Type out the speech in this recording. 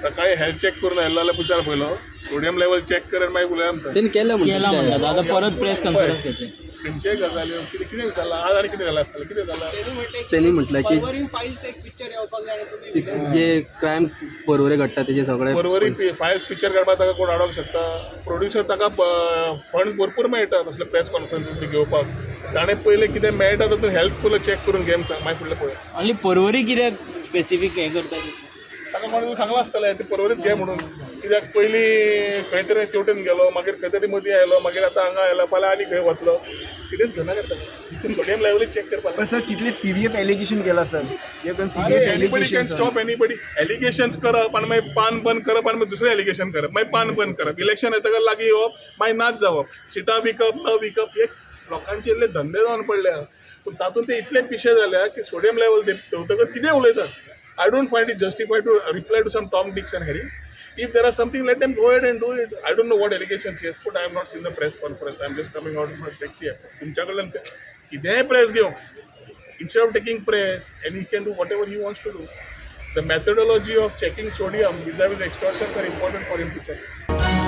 सकाळी health check करून येल्ला पुचार पयलो सोडियम लेवल चेक करून मागीर उलय आमचा त्यांनी केलं म्हणलं आता परत प्रेस कॉन्फरन्स घेतली. खंयचे गजाल्यो कितें विचारला आज आनी कितें जालें आसतलें कितें जालां त्यांनी म्हटलं की जे क्रायम्स परवरे घडटा तेजे सगळे परवरी फायल्स पिक्चर काडपाक ताका कोण हाडूंक शकता. प्रोड्युसर ताका फंड भरपूर मेळटा तसले प्रेस कॉन्फरन्सीस बी घेवपाक. ताणें पयलें कितें मेळटा तातूंत हेल्थ फुल्ल चॅक करून घे सांग मागीर फुडलें पळय. आनी परवरी कित्याक स्पेसिफीक हें करता ताका कोणी सांगलां आसतलें ते परवरीच घे म्हणून. कित्याक पयलीं खंय तरी तेवटेन गेलो मागीर खंय तरी मदीं आयलो मागीर आतां हांगा आयलो फाल्यां आनी खंय वतलो. सिरियस घेना करता सोडियम लेवलीच चेक करपाक. सर कितले सिरियस एलिगेशन केला sir. Anybody can stop anybody. Allegations करप आनी मागीर पान बंद करप आनी मागीर दुसरें एलिगेशन करप मागीर पान बंद करप. इलेक्शन येतकच लागीं येवप मागीर नाच जावप. सिटां विकप न विकप हे लोकांचे इल्ले धंदे जावन पडल्या. पूण तातूंत ते इतले पिशे जाल्या की सोडियम लेवल देंवतकच कितें उलयतात. I don't find it justified to reply to some Tom, Dicks and Harrys. If there is something, let them go ahead and do it. I don't know what allegations he has put. I have not seen the press conference. I am just coming out of my taxi. तुमच्या कडल्यान कितेंय press घेवं. Instead of taking press, and he can do whatever he wants to do. The methodology of checking sodium vis-a-vis extortions are important for him to check.